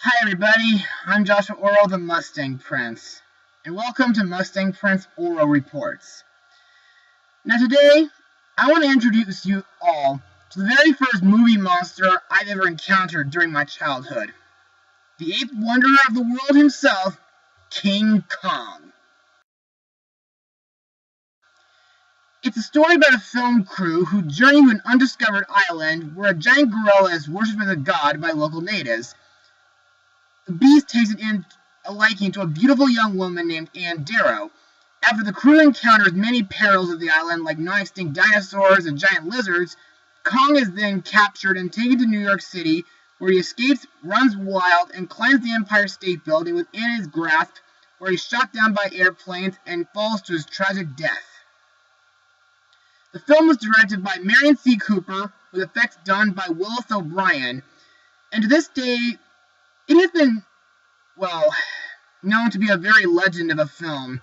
Hi everybody, I'm Joshua Orro, the Mustang Prince, and welcome to Mustang Prince Orro Reports. Now today, I want to introduce you all to the very first movie monster I've ever encountered during my childhood. The ape wonderer of the world himself, King Kong. It's a story about a film crew who journey to an undiscovered island where a giant gorilla is worshipped as a god by local natives. The beast takes a liking to a beautiful young woman named Anne Darrow. After the crew encounters many perils of the island, like non-extinct dinosaurs and giant lizards, Kong is then captured and taken to New York City, where he escapes, runs wild, and climbs the Empire State Building within his grasp, where he's shot down by airplanes and falls to his tragic death. The film was directed by Marion C. Cooper, with effects done by Willis O'Brien, and to this day, it has been, known to be a very legend of a film.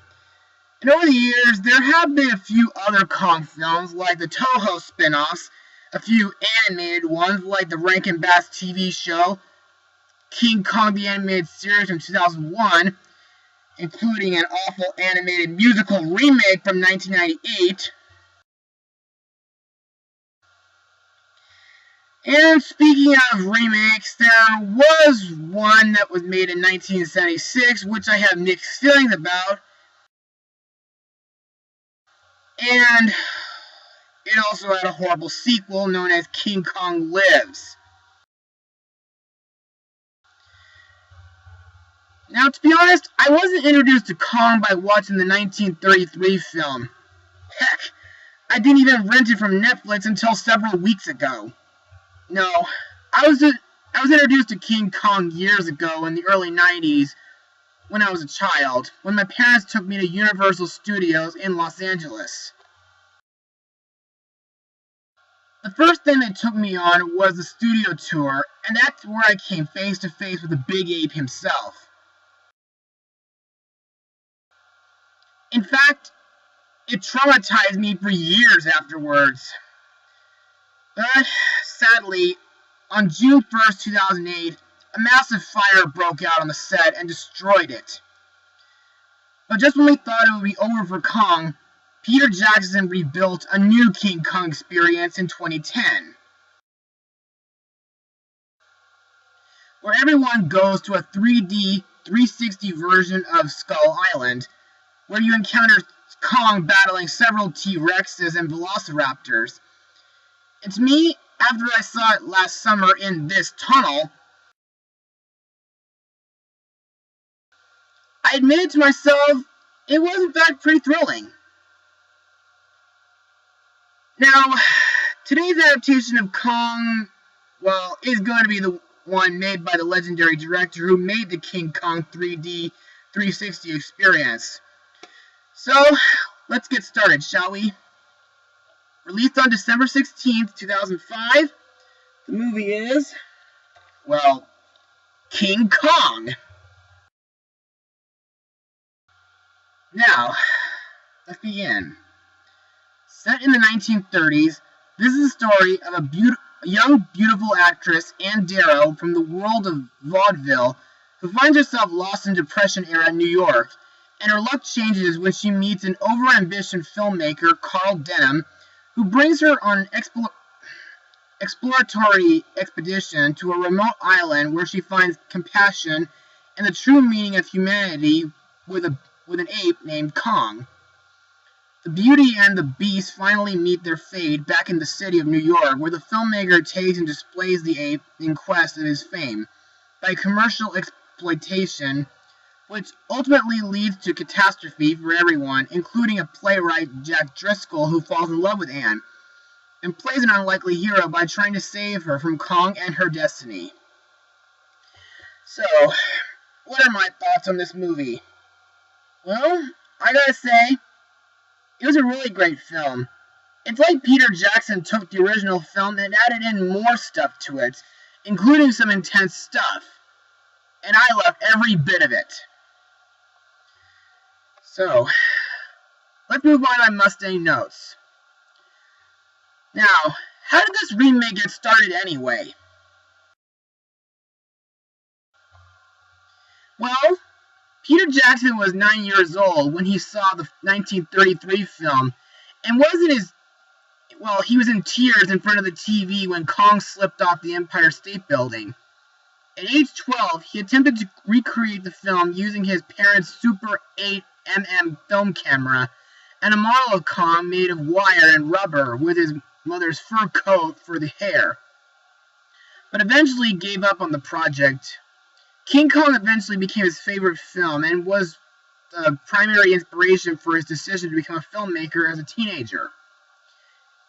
And over the years, there have been a few other Kong films, like the Toho spin-offs, a few animated ones, like the Rankin Bass TV show, King Kong the Animated Series from 2001, including an awful animated musical remake from 1998. And speaking of remakes, there was one that was made in 1976, which I have mixed feelings about. And it also had a horrible sequel known as King Kong Lives. Now, to be honest, I wasn't introduced to Kong by watching the 1933 film. Heck, I didn't even rent it from Netflix until several weeks ago. No, I was introduced to King Kong years ago in the early 90s when I was a child, when my parents took me to Universal Studios in Los Angeles. The first thing they took me on was the studio tour, and that's where I came face to face with the big ape himself. In fact, it traumatized me for years afterwards. But, sadly, on June 1st, 2008, a massive fire broke out on the set and destroyed it. But just when we thought it would be over for Kong, Peter Jackson rebuilt a new King Kong experience in 2010, where everyone goes to a 3D 360 version of Skull Island, where you encounter Kong battling several T-Rexes and Velociraptors. And to me, after I saw it last summer in this tunnel, I admitted to myself it was in fact pretty thrilling. Now, today's adaptation of Kong, is going to be the one made by the legendary director who made the King Kong 3D 360 experience. So, let's get started, shall we? Released on December 16th, 2005, the movie is, King Kong. Now, let's begin. Set in the 1930s, this is the story of a young, beautiful actress, Anne Darrow, from the world of vaudeville, who finds herself lost in Depression-era New York, and her luck changes when she meets an overambitious filmmaker, Carl Denham, who brings her on an exploratory expedition to a remote island where she finds compassion and the true meaning of humanity with an ape named Kong. The Beauty and the Beast finally meet their fate back in the city of New York, where the filmmaker takes and displays the ape in quest of his fame by commercial exploitation, which ultimately leads to catastrophe for everyone, including a playwright, Jack Driscoll, who falls in love with Anne, and plays an unlikely hero by trying to save her from Kong and her destiny. So, what are my thoughts on this movie? Well, I gotta say, it was a really great film. It's like Peter Jackson took the original film and added in more stuff to it, including some intense stuff. And I loved every bit of it. So, let's move on to my Mustang notes. Now, how did this remake get started anyway? Well, Peter Jackson was 9 years old when he saw the 1933 film, and he was in tears in front of the TV when Kong slipped off the Empire State Building. At age 12, he attempted to recreate the film using his parents' Super 8mm film camera and a model of Kong made of wire and rubber with his mother's fur coat for the hair, but eventually gave up on the project. King Kong eventually became his favorite film and was the primary inspiration for his decision to become a filmmaker as a teenager.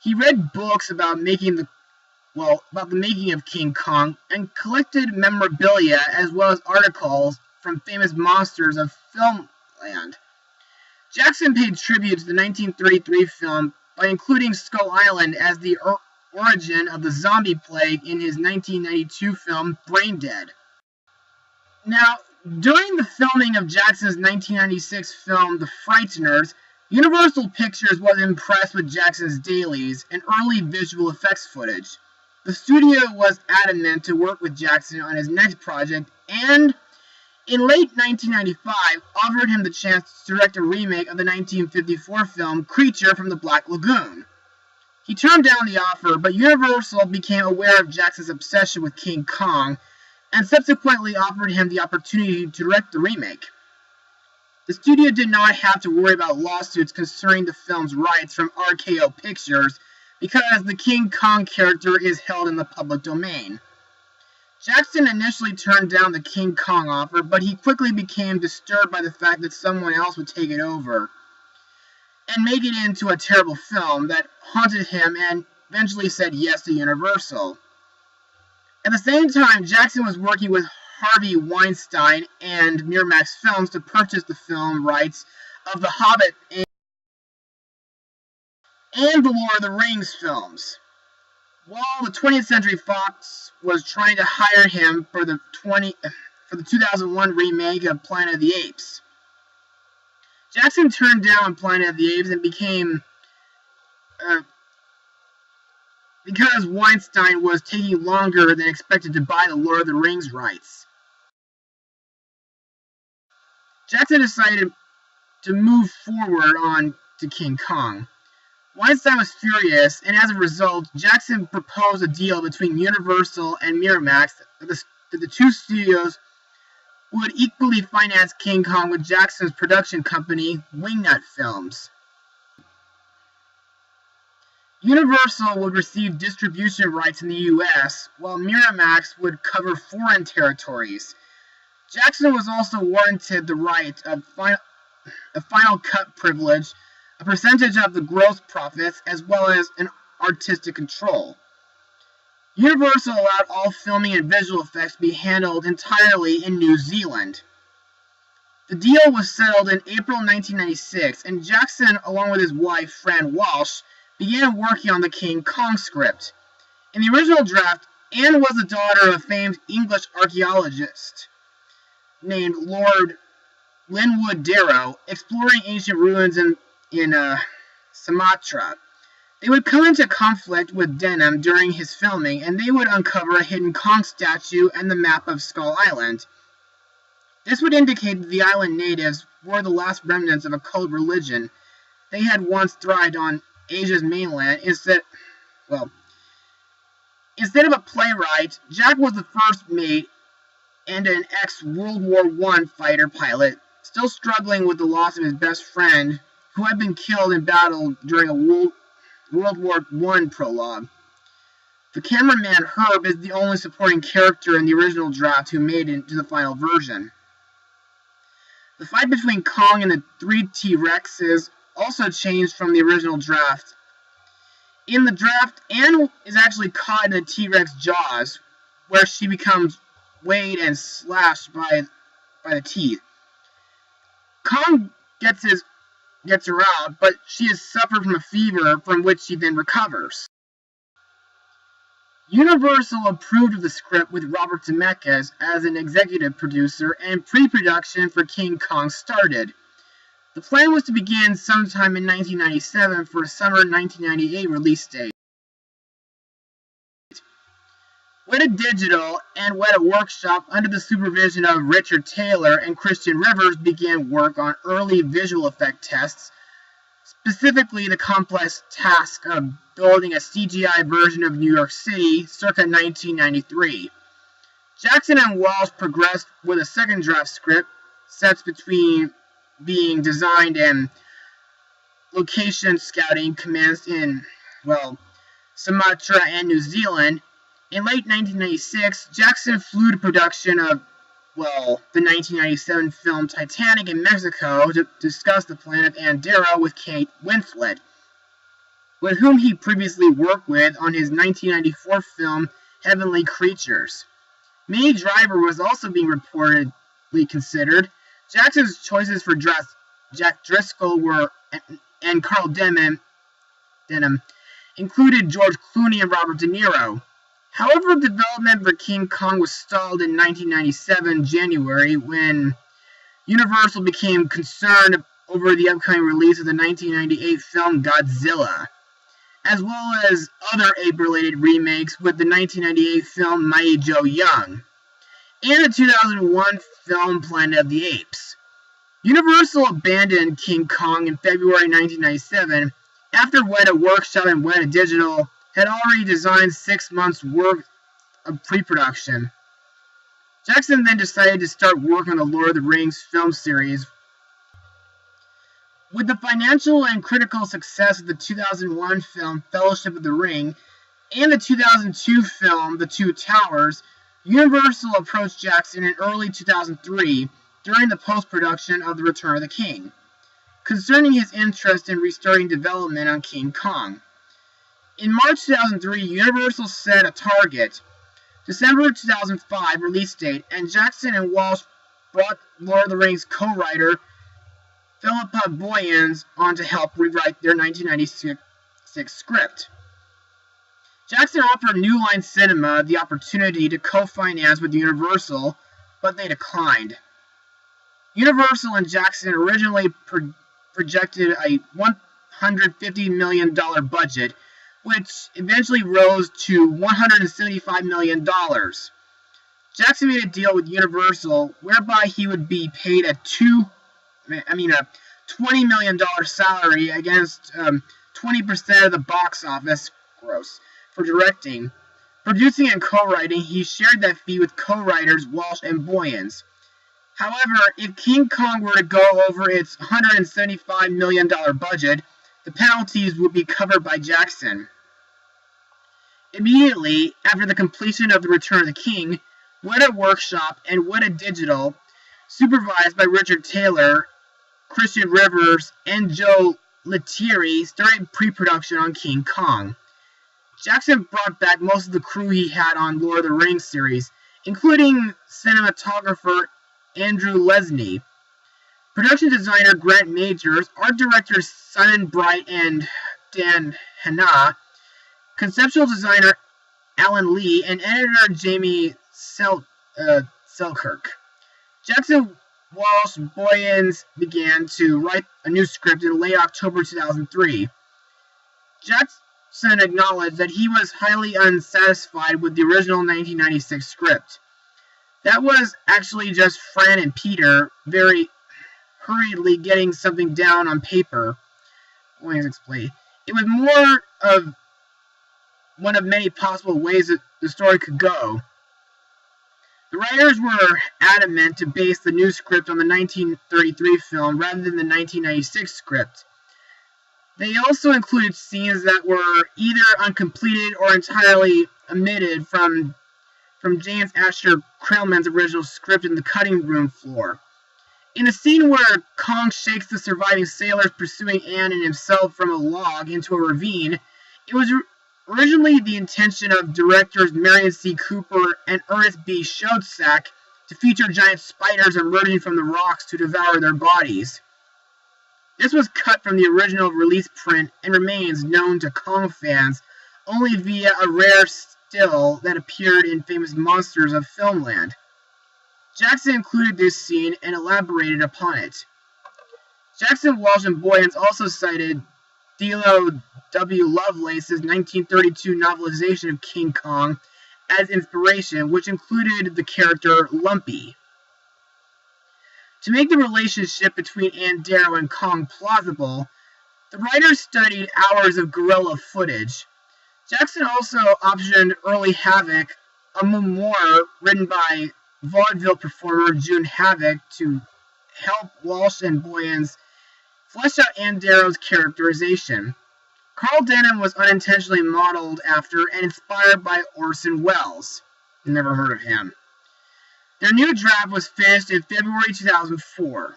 He read books about the making of King Kong and collected memorabilia as well as articles from famous monsters of filmland. Jackson paid tribute to the 1933 film by including Skull Island as the origin of the zombie plague in his 1992 film Brain Dead. Now, during the filming of Jackson's 1996 film The Frighteners, Universal Pictures was impressed with Jackson's dailies and early visual effects footage. The studio was adamant to work with Jackson on his next project and, in late 1995, offered him the chance to direct a remake of the 1954 film Creature from the Black Lagoon. He turned down the offer, but Universal became aware of Jackson's obsession with King Kong and subsequently offered him the opportunity to direct the remake. The studio did not have to worry about lawsuits concerning the film's rights from RKO Pictures because the King Kong character is held in the public domain. Jackson initially turned down the King Kong offer, but he quickly became disturbed by the fact that someone else would take it over and make it into a terrible film that haunted him, and eventually said yes to Universal. At the same time, Jackson was working with Harvey Weinstein and Miramax Films to purchase the film rights of The Hobbit and the Lord of the Rings films, while the 20th Century Fox was trying to hire him for the 2001 remake of Planet of the Apes. Jackson turned down Planet of the Apes and because Weinstein was taking longer than expected to buy the Lord of the Rings rights. Jackson decided to move forward on to King Kong. Weinstein was furious, and as a result, Jackson proposed a deal between Universal and Miramax that the two studios would equally finance King Kong with Jackson's production company, Wingnut Films. Universal would receive distribution rights in the U.S., while Miramax would cover foreign territories. Jackson was also warranted the right of final cut privilege, a percentage of the gross profits, as well as an artistic control. Universal allowed all filming and visual effects to be handled entirely in New Zealand. The deal was settled in April 1996, and Jackson, along with his wife, Fran Walsh, began working on the King Kong script. In the original draft, Anne was the daughter of a famed English archaeologist named Lord Linwood Darrow, exploring ancient ruins in Sumatra. They would come into conflict with Denham during his filming, and they would uncover a hidden Kong statue and the map of Skull Island. This would indicate that the island natives were the last remnants of a cult religion. They had once thrived on Asia's mainland. Instead of a playwright, Jack was the first mate and an ex-World War I fighter pilot, still struggling with the loss of his best friend, who had been killed in battle during a World War I prologue. The cameraman Herb is the only supporting character in the original draft who made it to the final version. The fight between Kong and the three T-Rexes also changed from the original draft. In the draft, Anne is actually caught in the T-Rex jaws, where she becomes weighed and slashed by the teeth. Kong gets her out, but she has suffered from a fever from which she then recovers. Universal approved of the script with Robert Zemeckis as an executive producer, and pre-production for King Kong started. The plan was to begin sometime in 1997 for a summer 1998 release date. Weta Digital and Weta Workshop, under the supervision of Richard Taylor and Christian Rivers, began work on early visual effect tests, specifically the complex task of building a CGI version of New York City circa 1993. Jackson and Walsh progressed with a second draft script, sets between being designed and location scouting commenced in, Sumatra and New Zealand. In late 1996, Jackson flew to production of, the 1997 film Titanic in Mexico to discuss the plan of Andera with Kate Winslet, with whom he previously worked with on his 1994 film Heavenly Creatures. Minnie Driver was also being reportedly considered. Jackson's choices for Jack Driscoll and Carl Denham included George Clooney and Robert De Niro. However, development for King Kong was stalled in 1997 January when Universal became concerned over the upcoming release of the 1998 film Godzilla, as well as other ape-related remakes with the 1998 film Mighty Joe Young, and the 2001 film Planet of the Apes. Universal abandoned King Kong in February 1997 after Weta Workshop and Weta Digital had already designed 6 months' worth of pre-production. Jackson then decided to start work on the Lord of the Rings film series. With the financial and critical success of the 2001 film Fellowship of the Ring and the 2002 film The Two Towers, Universal approached Jackson in early 2003 during the post-production of The Return of the King, concerning his interest in restarting development on King Kong. In March 2003, Universal set a target, December 2005 release date, and Jackson and Walsh brought Lord of the Rings co-writer Philippa Boyens on to help rewrite their 1996 script. Jackson offered New Line Cinema the opportunity to co-finance with Universal, but they declined. Universal and Jackson originally projected a $150 million budget, which eventually rose to $175 million. Jackson made a deal with Universal whereby he would be paid a $20 million salary against 20% of the box office gross for directing. Producing and co-writing, he shared that fee with co-writers Walsh and Boyens. However, if King Kong were to go over its $175 million budget, the penalties would be covered by Jackson. Immediately after the completion of The Return of the King, Weta Workshop and Weta Digital, supervised by Richard Taylor, Christian Rivers, and Joe Lettieri, started pre-production on King Kong. Jackson brought back most of the crew he had on Lord of the Rings series, including cinematographer Andrew Lesney, production designer Grant Majors, art directors Simon Bright and Dan Hanna, conceptual designer Alan Lee, and editor Jamie Selkirk. Jackson, Walsh, Boyens began to write a new script in late October 2003. Jackson acknowledged that he was highly unsatisfied with the original 1996 script. That was actually just Fran and Peter very hurriedly getting something down on paper. Boyens explained. It was more of one of many possible ways that the story could go. The writers were adamant to base the new script on the 1933 film rather than the 1996 script. They also included scenes that were either uncompleted or entirely omitted from James Asher Krellman's original script in the cutting room floor. In a scene where Kong shakes the surviving sailors pursuing Anne and himself from a log into a ravine, it was originally the intention of directors Marion C. Cooper and Ernest B. Schoedsack to feature giant spiders emerging from the rocks to devour their bodies. This was cut from the original release print and remains known to Kong fans only via a rare still that appeared in Famous Monsters of Filmland. Jackson included this scene and elaborated upon it. Jackson, Walsh, and Boyens also cited Theodore W. Lovelace's 1932 novelization of King Kong as inspiration, which included the character Lumpy. To make the relationship between Andero and Kong plausible, the writers studied hours of guerrilla footage. Jackson also optioned Early Havoc, a memoir written by vaudeville performer June Havoc, to help Walsh and Boyens flesh out Andero's characterization. Carl Denham was unintentionally modeled after and inspired by Orson Welles. Never heard of him. Their new draft was finished in February 2004.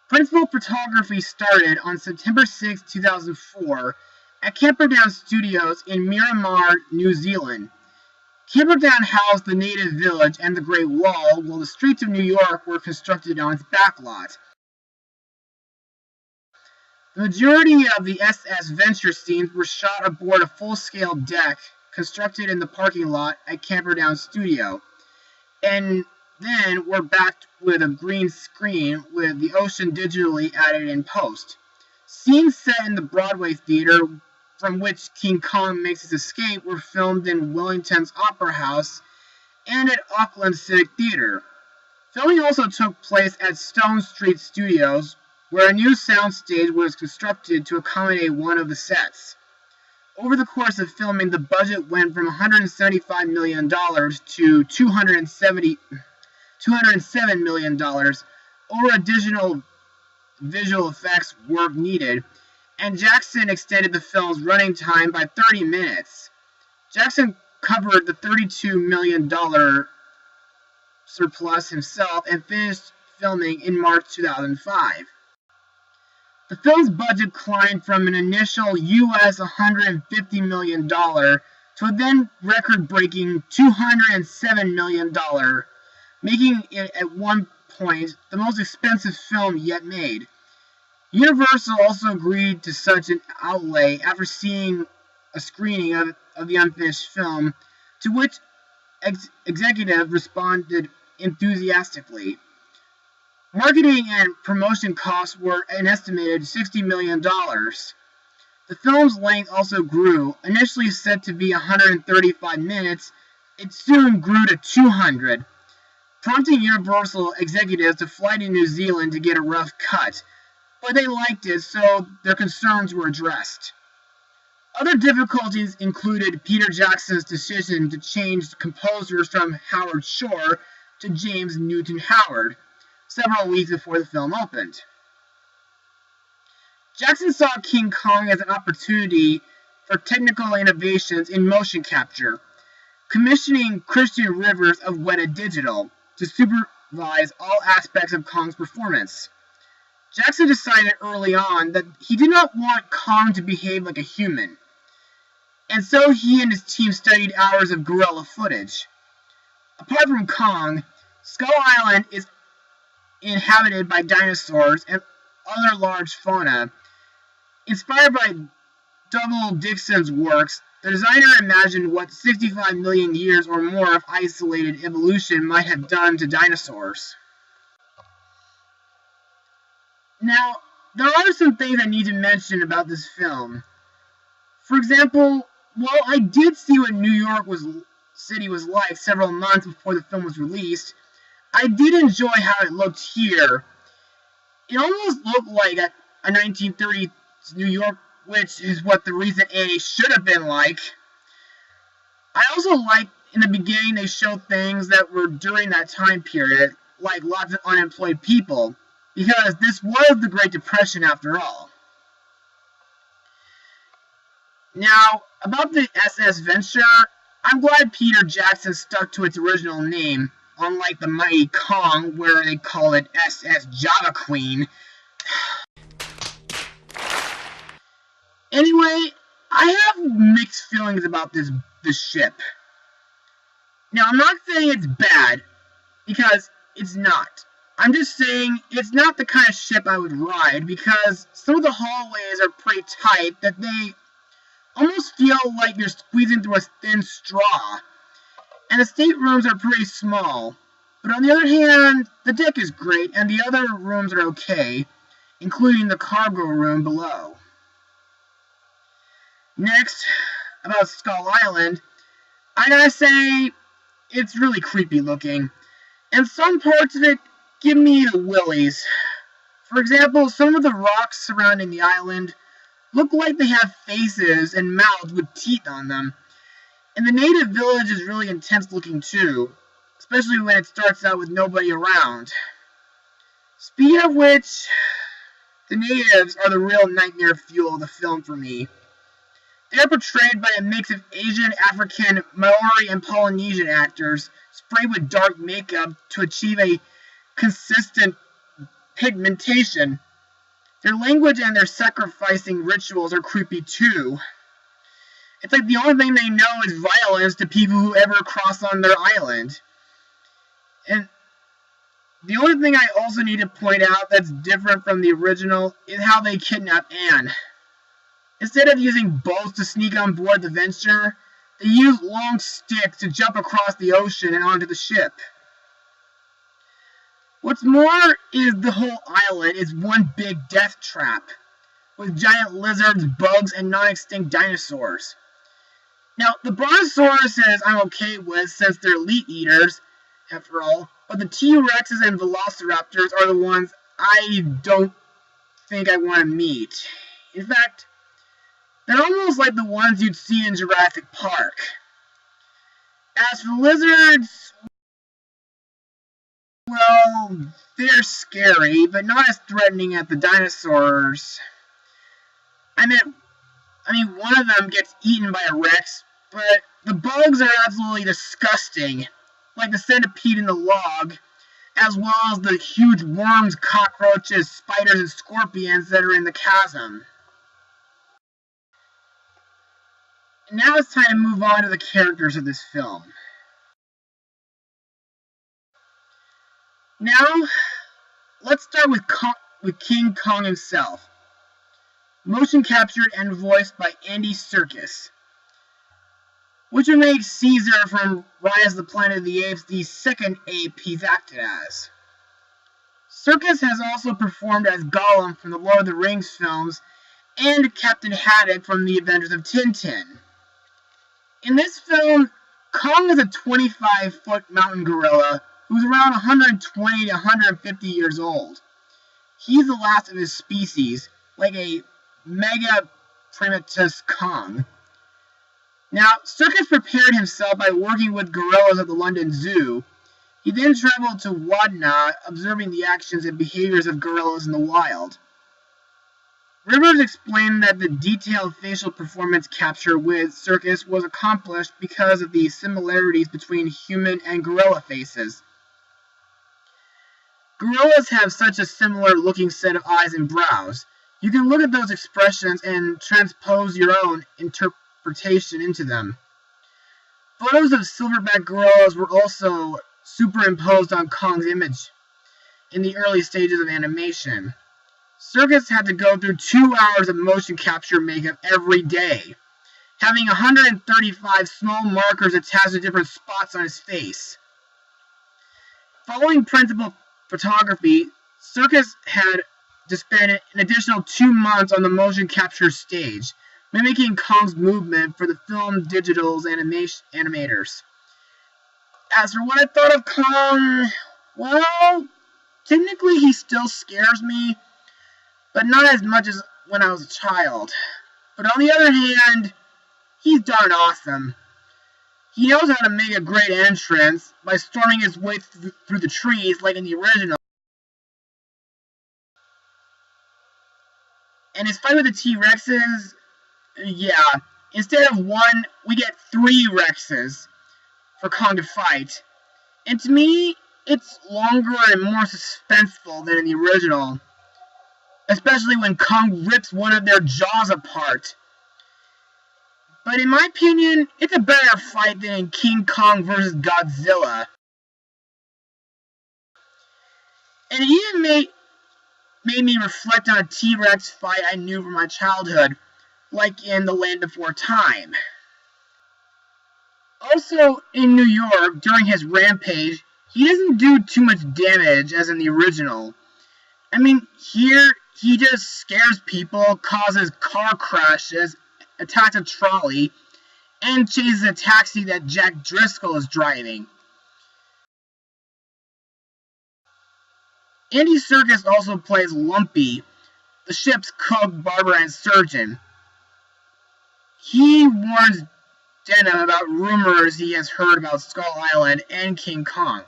Principal photography started on September 6, 2004 at Camperdown Studios in Miramar, New Zealand. Camperdown housed the native village and the Great Wall, while the streets of New York were constructed on its backlot. The majority of the SS Venture scenes were shot aboard a full-scale deck constructed in the parking lot at Camperdown Studio, and then were backed with a green screen with the ocean digitally added in post. Scenes set in the Broadway theater from which King Kong makes his escape were filmed in Wellington's Opera House and at Auckland Civic Theatre. Filming also took place at Stone Street Studios, where a new soundstage was constructed to accommodate one of the sets. Over the course of filming, the budget went from $175 million to $207 million, or additional visual effects work needed, and Jackson extended the film's running time by 30 minutes. Jackson covered the $32 million surplus himself and finished filming in March 2005. The film's budget climbed from an initial US $150 million to a then record-breaking $207 million, making it at one point the most expensive film yet made. Universal also agreed to such an outlay after seeing a screening of the unfinished film, to which executives responded enthusiastically. Marketing and promotion costs were an estimated $60 million. The film's length also grew. Initially set to be 135 minutes, it soon grew to 200, prompting Universal executives to fly to New Zealand to get a rough cut. But they liked it, so their concerns were addressed. Other difficulties included Peter Jackson's decision to change composers from Howard Shore to James Newton Howard several weeks before the film opened. Jackson saw King Kong as an opportunity for technical innovations in motion capture, commissioning Christian Rivers of Weta Digital to supervise all aspects of Kong's performance. Jackson decided early on that he did not want Kong to behave like a human, and so he and his team studied hours of guerrilla footage. Apart from Kong, Skull Island is inhabited by dinosaurs and other large fauna. Inspired by Dougal Dixon's works, the designer imagined what 65 million years or more of isolated evolution might have done to dinosaurs. Now, there are some things I need to mention about this film. For example, while I did see what New York City was like several months before the film was released, I did enjoy how it looked here. It almost looked like a 1930s New York, which is what the recent A should have been like. I also liked in the beginning they showed things that were during that time period, like lots of unemployed people, because this was the Great Depression after all. Now, about the SS Venture, I'm glad Peter Jackson stuck to its original name, unlike the Mighty Kong, where they call it SS Java Queen. Anyway, I have mixed feelings about this ship. Now, I'm not saying it's bad, because it's not. I'm just saying it's not the kind of ship I would ride, because some of the hallways are pretty tight that they almost feel like you're squeezing through a thin straw. And the staterooms are pretty small. But on the other hand, the deck is great, and the other rooms are okay, including the cargo room below. Next, about Skull Island, I gotta say, it's really creepy looking, and some parts of it give me the willies. For example, some of the rocks surrounding the island look like they have faces and mouths with teeth on them. And the native village is really intense looking too, especially when it starts out with nobody around. Speaking of which, the natives are the real nightmare fuel of the film for me. They are portrayed by a mix of Asian, African, Maori, and Polynesian actors, sprayed with dark makeup to achieve a consistent pigmentation. Their language and their sacrificing rituals are creepy too. It's like the only thing they know is violence to people who ever cross on their island. And the only thing I also need to point out that's different from the original is how they kidnap Anne. Instead of using boats to sneak on board the Venture, they use long sticks to jump across the ocean and onto the ship. What's more is the whole island is one big death trap, with giant lizards, bugs, and non-extinct dinosaurs. Now, the brontosauruses I'm okay with since they're meat eaters, after all, but the T-Rexes and Velociraptors are the ones I don't think I want to meet. In fact, they're almost like the ones you'd see in Jurassic Park. As for lizards, well, they're scary, but not as threatening as the dinosaurs. I mean, one of them gets eaten by a Rex, but the bugs are absolutely disgusting, like the centipede in the log, as well as the huge worms, cockroaches, spiders, and scorpions that are in the chasm. Now it's time to move on to the characters of this film. Now, let's start with King Kong himself. Motion captured and voiced by Andy Serkis, which would make Caesar from Rise of the Planet of the Apes the second ape he's acted as. Serkis has also performed as Gollum from the Lord of the Rings films and Captain Haddock from the Adventures of Tintin. In this film, Kong is a 25-foot mountain gorilla who's around 120 to 150 years old. He's the last of his species, like a mega primitus Kong. Now, Serkis prepared himself by working with gorillas at the London Zoo. He then traveled to Wadna, observing the actions and behaviors of gorillas in the wild. Rivers explained that the detailed facial performance capture with Serkis was accomplished because of the similarities between human and gorilla faces. Gorillas have such a similar looking set of eyes and brows. You can look at those expressions and transpose your own interpretation into them. Photos of silverback gorillas were also superimposed on Kong's image in the early stages of animation. Serkis had to go through 2 hours of motion capture makeup every day, having 135 small markers attached to different spots on his face. Following principal photography, Serkis had to spend an additional 2 months on the motion capture stage, mimicking Kong's movement for the film digital's animators. As for what I thought of Kong, well, technically he still scares me, but not as much as when I was a child. But on the other hand, he's darn awesome. He knows how to make a great entrance by storming his way through the trees like in the original. And his fight with the T-Rexes, yeah, instead of one, we get 3 Rexes for Kong to fight. And to me, it's longer and more suspenseful than in the original, especially when Kong rips one of their jaws apart. But in my opinion, it's a better fight than in King Kong vs. Godzilla. And it even made me reflect on a T-Rex fight I knew from my childhood, like in The Land Before Time. Also, in New York, during his rampage, he doesn't do too much damage as in the original. I mean, here, he just scares people, causes car crashes, attacks a trolley, and chases a taxi that Jack Driscoll is driving. Andy Serkis also plays Lumpy, the ship's cook, barber, and surgeon. He warns Denham about rumors he has heard about Skull Island and King Kong.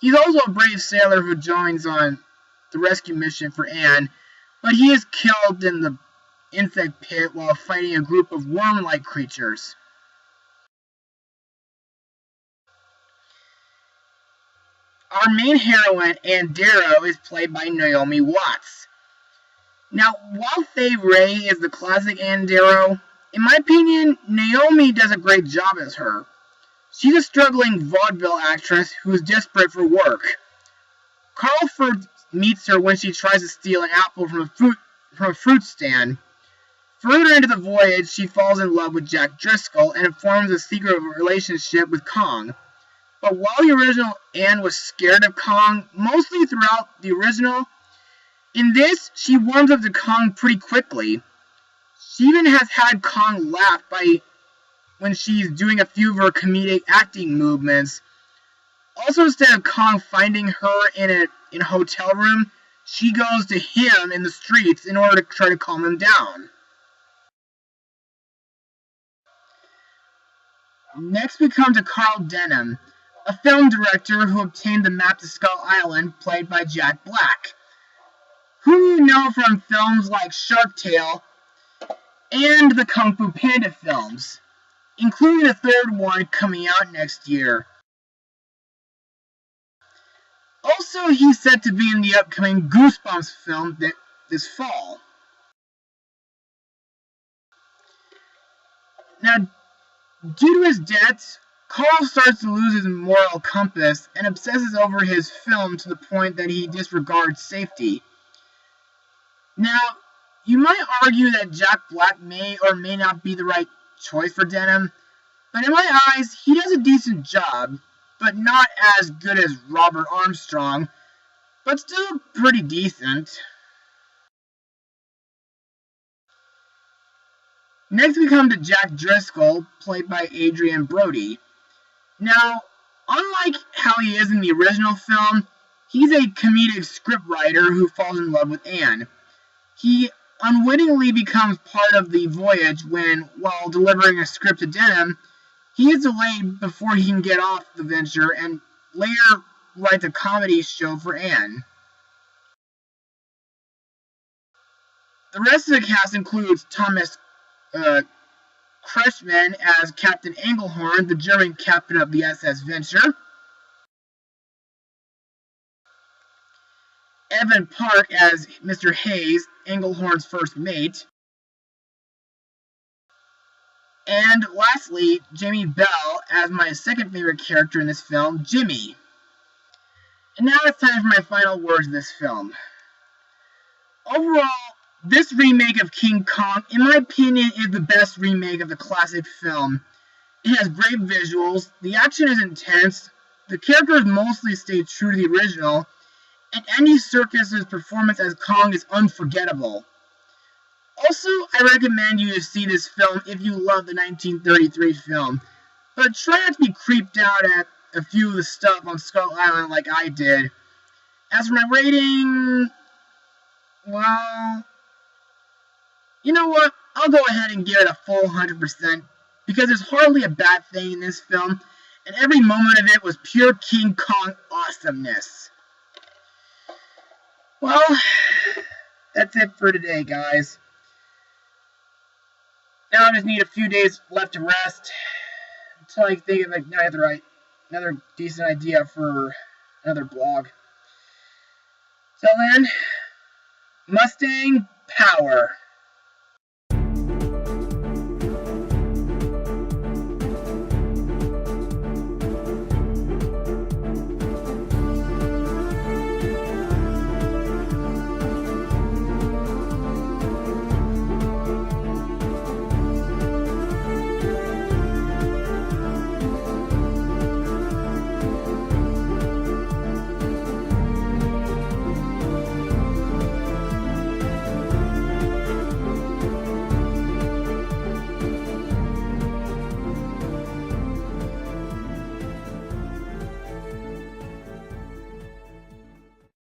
He's also a brave sailor who joins on the rescue mission for Anne, but he is killed in the insect pit while fighting a group of worm-like creatures. Our main heroine, Anne Darrow, is played by Naomi Watts. Now, while Faye Ray is the classic Anne Darrow, in my opinion, Naomi does a great job as her. She's a struggling vaudeville actress who is desperate for work. Carl first meets her when she tries to steal an apple from a fruit stand. Further into the voyage, she falls in love with Jack Driscoll and forms a secret relationship with Kong. But while the original Anne was scared of Kong, mostly throughout the original, in this, she warms up to Kong pretty quickly. She even has had Kong laugh when she's doing a few of her comedic acting movements. Also, instead of Kong finding her in a hotel room, she goes to him in the streets in order to try to calm him down. Next we come to Carl Denham, a film director who obtained the map to Skull Island, played by Jack Black, who you know from films like Shark Tale and the Kung Fu Panda films, including a third one coming out next year. Also, he's set to be in the upcoming Goosebumps film this fall. Now, due to his debts, Carl starts to lose his moral compass and obsesses over his film to the point that he disregards safety. Now, you might argue that Jack Black may or may not be the right choice for Denham, but in my eyes, he does a decent job, but not as good as Robert Armstrong, but still pretty decent. Next we come to Jack Driscoll, played by Adrien Brody. Now, unlike how he is in the original film, he's a comedic scriptwriter who falls in love with Anne. He unwittingly becomes part of the voyage when, while delivering a script to Denham, he is delayed before he can get off the venture and later writes a comedy show for Anne. The rest of the cast includes Thomas Kretschmann as Captain Engelhorn, the German captain of the SS Venture. Evan Park as Mr. Hayes, Engelhorn's first mate. And lastly, Jamie Bell as my second favorite character in this film, Jimmy. And now it's time for my final words of this film. Overall, this remake of King Kong, in my opinion, is the best remake of the classic film. It has great visuals, the action is intense, the characters mostly stay true to the original, and Andy Serkis' performance as Kong is unforgettable. Also, I recommend you to see this film if you love the 1933 film, but try not to be creeped out at a few of the stuff on Skull Island like I did. As for my rating, well, you know what? I'll go ahead and give it a full 100%, because there's hardly a bad thing in this film, and every moment of it was pure King Kong awesomeness. Well, that's it for today, guys. Now I just need a few days left to rest until I think of another decent idea for another blog. So then, Mustang power.